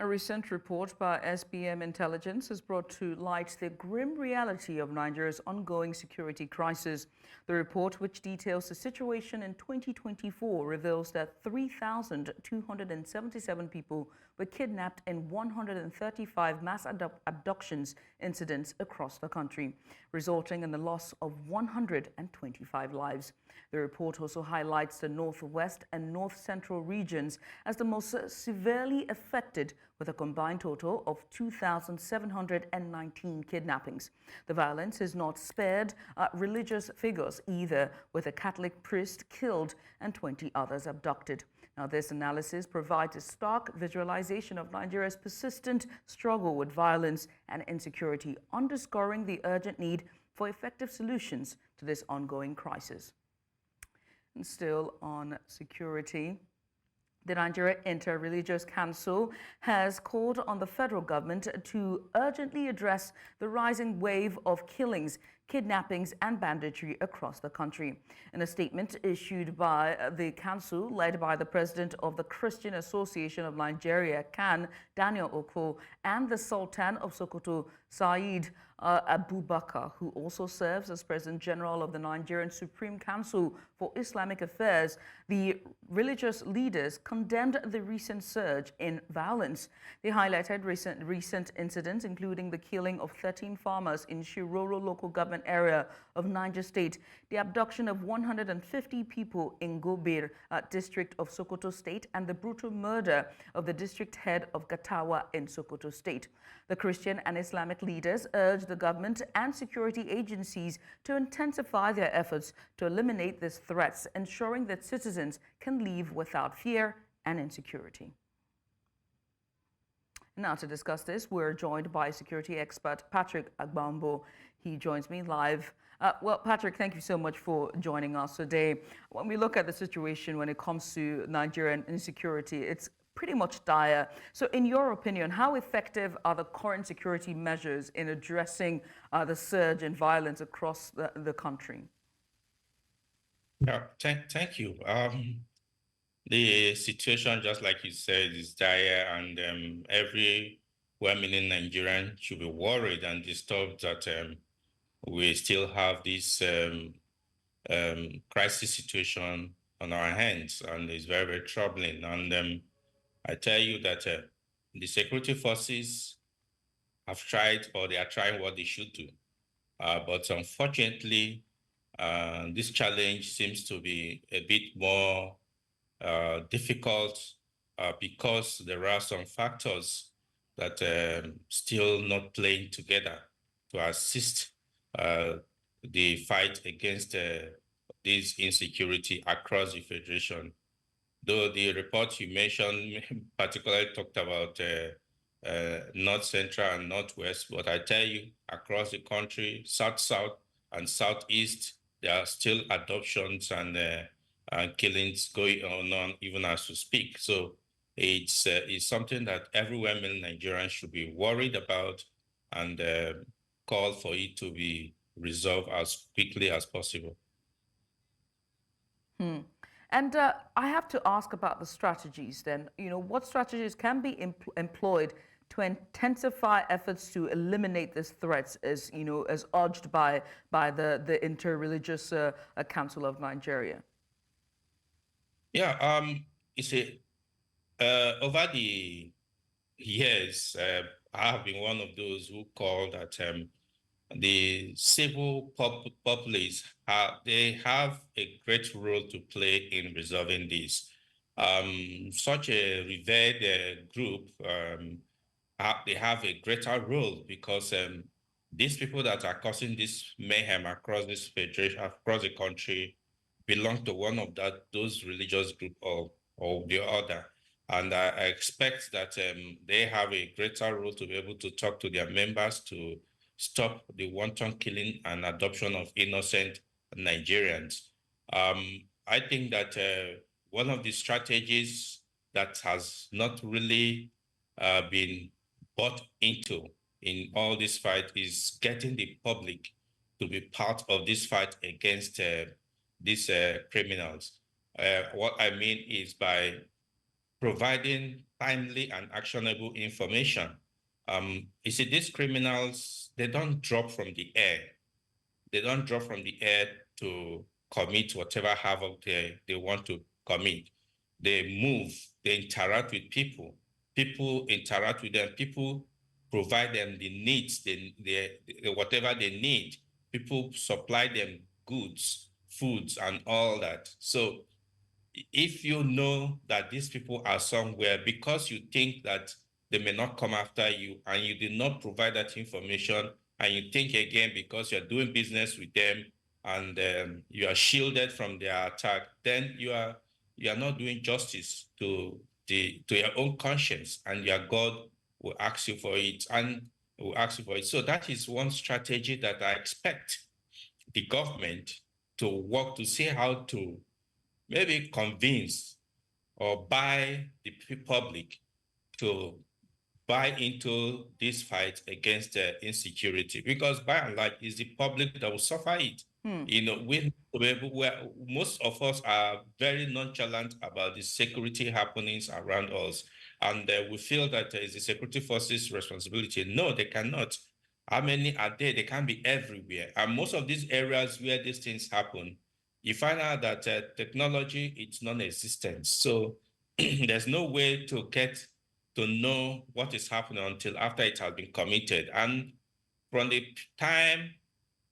A recent report by SBM Intelligence has brought to light the grim reality of Nigeria's ongoing security crisis. The report, which details the situation in 2024, reveals that 3,277 people were kidnapped in 135 mass abductions incidents across the country, resulting in the loss of 125 lives. The report also highlights the northwest and north central regions as the most severely affected, with a combined total of 2,719 kidnappings. The violence is not spared religious figures either, with a Catholic priest killed and 20 others abducted. Now, this analysis provides a stark visualization of Nigeria's persistent struggle with violence and insecurity, underscoring the urgent need for effective solutions to this ongoing crisis. And still on security, the Nigeria Interreligious Council has called on the federal government to urgently address the rising wave of killings, kidnappings and banditry across the country. In a statement issued by the council, led by the president of the Christian Association of Nigeria, CAN, Daniel Okoh, and the Sultan of Sokoto Sa'ad Abubakar, who also serves as President General of the Nigerian Supreme Council for Islamic Affairs, the religious leaders condemned the recent surge in violence. They highlighted recent incidents, including the killing of 13 farmers in Shiroro local government area of Niger State, the abduction of 150 people in Gobir district of Sokoto State, and the brutal murder of the district head of Gatawa in Sokoto State. The Christian and Islamic leaders urged the government and security agencies to intensify their efforts to eliminate these threats, ensuring that citizens can live without fear and insecurity. Now, to discuss this, we're joined by security expert Patrick Agbambu. He joins me live. Well, Patrick, thank you so much for joining us today. When we look at the situation when it comes to Nigerian insecurity, it's pretty much dire. So in your opinion, how effective are the current security measures in addressing the surge in violence across the country? Yeah, thank you. The situation, just like you said, is dire, and every well-meaning Nigerian should be worried and disturbed that we still have this crisis situation on our hands, and it's very, very troubling. And I tell you that the security forces have tried, or they are trying what they should do. But unfortunately, this challenge seems to be a bit more difficult because there are some factors that still not playing together to assist the fight against this insecurity across the Federation. Though the report you mentioned particularly talked about North Central and Northwest, but I tell you, across the country, South, and Southeast, there are still adoptions and killings going on even as we speak. So it's something that everyone in Nigeria should be worried about and call for it to be resolved as quickly as possible. And I have to ask about the strategies then. You know, what strategies can be employed to intensify efforts to eliminate these threats, as you know, as urged by the Interreligious Council of Nigeria? Yeah, it's over the years, I have been one of those who call that the civil populace, they have a great role to play in resolving this. Such a revered group, they have a greater role because these people that are causing this mayhem across this federation, across the country, belong to one of those religious group or the other. And I expect that they have a greater role to be able to talk to their members to stop the wanton killing and adoption of innocent Nigerians. I think that one of the strategies that has not really been bought into in all this fight is getting the public to be part of this fight against these criminals. What I mean is by providing timely and actionable information. You see, these criminals, they don't drop from the air. They don't drop from the air to commit whatever havoc they want to commit. They move, they interact with people. People interact with them. People provide them the needs, whatever they need. People supply them goods, foods, and all that. So if you know that these people are somewhere because you think that they may not come after you and you did not provide that information, and you think again because you're doing business with them and you are shielded from their attack, then you are not doing justice to your own conscience, and your God will ask you for it, and will ask you for it. So that is one strategy that I expect the government to work to see how to maybe convince or buy the public to buy into this fight against insecurity, because by and large, it's the public that will suffer it. You know, most of us are very nonchalant about the security happenings around us, and we feel that it's the security forces' responsibility. No, they cannot. How many are there? They can't be everywhere. And most of these areas where these things happen, you find out that technology, it's non-existent. So there's no way to get to know what is happening until after it has been committed. And from the time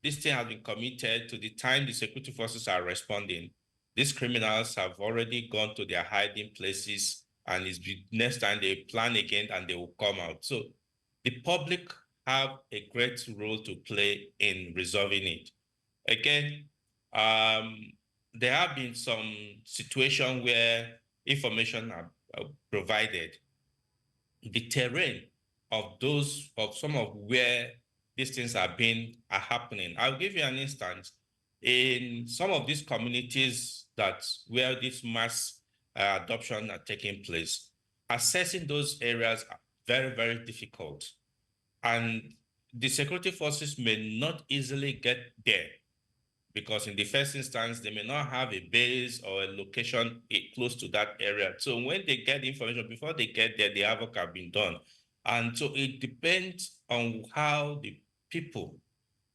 this thing has been committed to the time the security forces are responding, these criminals have already gone to their hiding places, and it's the next time they plan again and they will come out. So the public have a great role to play in resolving it. Again, there have been some situations where information are provided. The terrain of some of where these things are happening. I'll give you an instance. In some of these communities where this mass adoption are taking place, assessing those areas are very, very difficult. And the security forces may not easily get there, because in the first instance, they may not have a base or a location close to that area. So when they get information, before they get there, the havoc have been done. And so it depends on how the people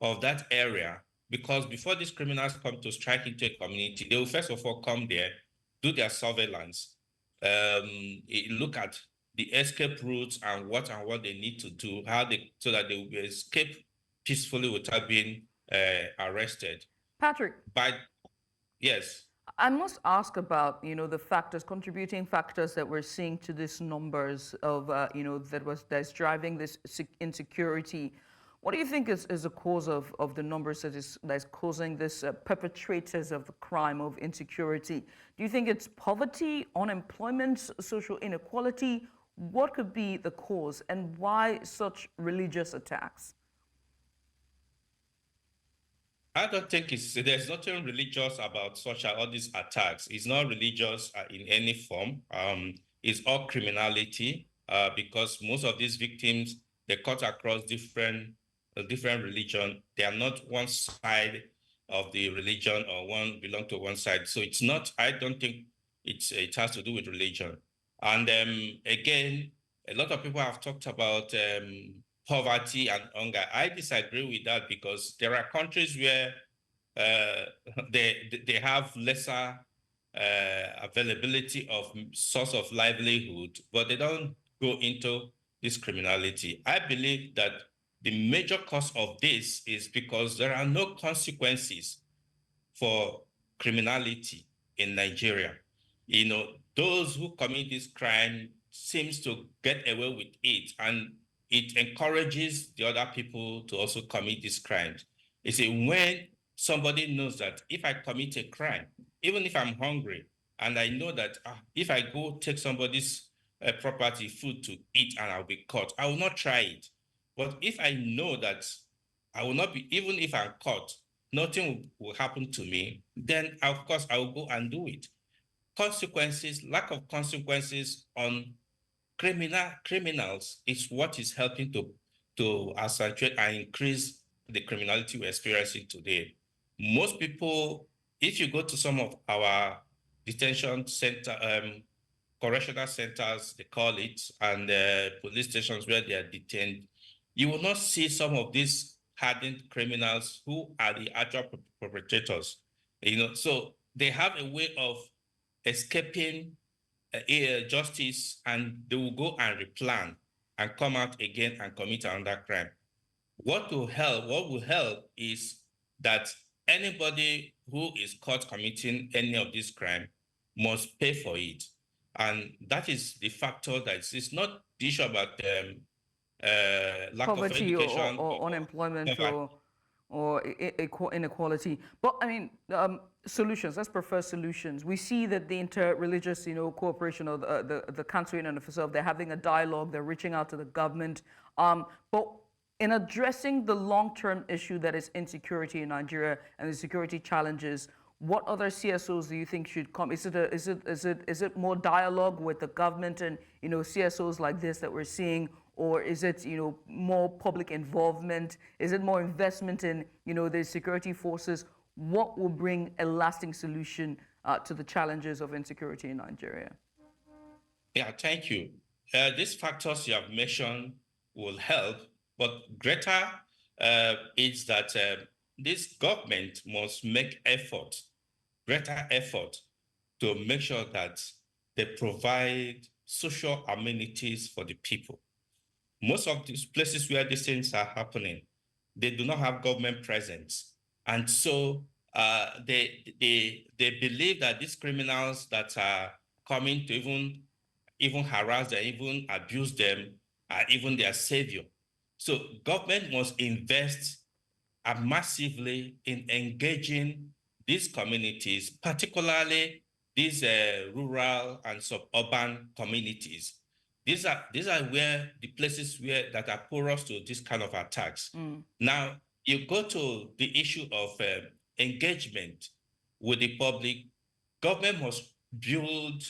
of that area, because before these criminals come to strike into a community, they will first of all come there, do their surveillance, look at the escape routes and what they need to do, so that they will escape peacefully without being arrested. Patrick. Yes. I must ask about, the contributing factors that we're seeing to these numbers of, that's driving this insecurity. What do you think is a cause of the numbers that's causing this perpetrators of the crime of insecurity? Do you think it's poverty, unemployment, social inequality? What could be the cause, and why such religious attacks? I don't think there's nothing religious about all these attacks. It's not religious in any form. It's all criminality, because most of these victims, they cut across different religion. They are not one side of the religion, or one belong to one side. So it's not, I don't think it has to do with religion. And again, a lot of people have talked about poverty and hunger. I disagree with that, because there are countries where they have lesser availability of source of livelihood, but they don't go into this criminality. I believe that the major cause of this is because there are no consequences for criminality in Nigeria. Those who commit this crime seems to get away with it, and it encourages the other people to also commit these crimes. You see, when somebody knows that if I commit a crime, even if I'm hungry, and I know that if I go take somebody's property, food to eat, and I'll be caught, I will not try it. But if I know that I will not be, even if I'm caught, nothing will happen to me, then of course I will go and do it. Consequences, lack of consequences on criminals is what is helping to accentuate and increase the criminality we're experiencing today. Most people, if you go to some of our detention center correctional centers, they call it, and police stations where they are detained, you will not see some of these hardened criminals who are the actual perpetrators. So they have a way of escaping justice, and they will go and replan and come out again and commit another crime. What will help is that anybody who is caught committing any of this crime must pay for it. And that is the factor that it's not the issue about lack poverty of education or unemployment poverty. or inequality. But I mean, solutions, let's prefer solutions. We see that the interreligious, cooperation of the country and of itself, they're having a dialogue, they're reaching out to the government. But in addressing the long-term issue that is insecurity in Nigeria and the security challenges, what other CSOs do you think should come? Is it more dialogue with the government and CSOs like this that we're seeing, or is it more public involvement? Is it more investment in the security forces? What will bring a lasting solution to the challenges of insecurity in Nigeria? Yeah, thank you. These factors you have mentioned will help, but greater is that this government must make greater effort to make sure that they provide social amenities for the people. Most of these places where these things are happening, they do not have government presence. And so they believe that these criminals that are coming to even harass them, even abuse them, are even their savior. So government must invest massively in engaging these communities, particularly these rural and suburban communities. These are where the places that are porous to this kind of attacks. Now, you go to the issue of engagement with the public. Government must build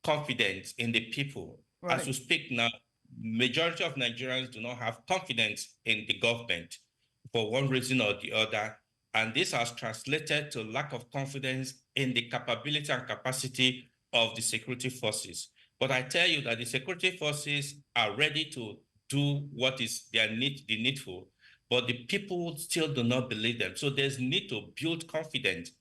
confidence in the people. Right. As we speak now, majority of Nigerians do not have confidence in the government for one reason or the other. And this has translated to lack of confidence in the capability and capacity of the security forces. But I tell you that the security forces are ready to do what is the needful, but the people still do not believe them. So there's need to build confidence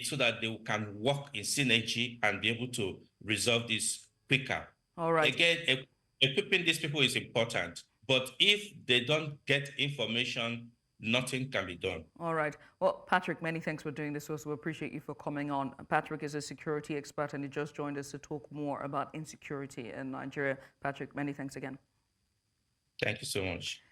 so that they can work in synergy and be able to resolve this quicker. All right. Again, equipping these people is important, but if they don't get information, nothing can be done. All right. Well, Patrick, many thanks for doing this. Also, we appreciate you for coming on. Patrick is a security expert, and he just joined us to talk more about insecurity in Nigeria. Patrick, many thanks again. Thank you so much.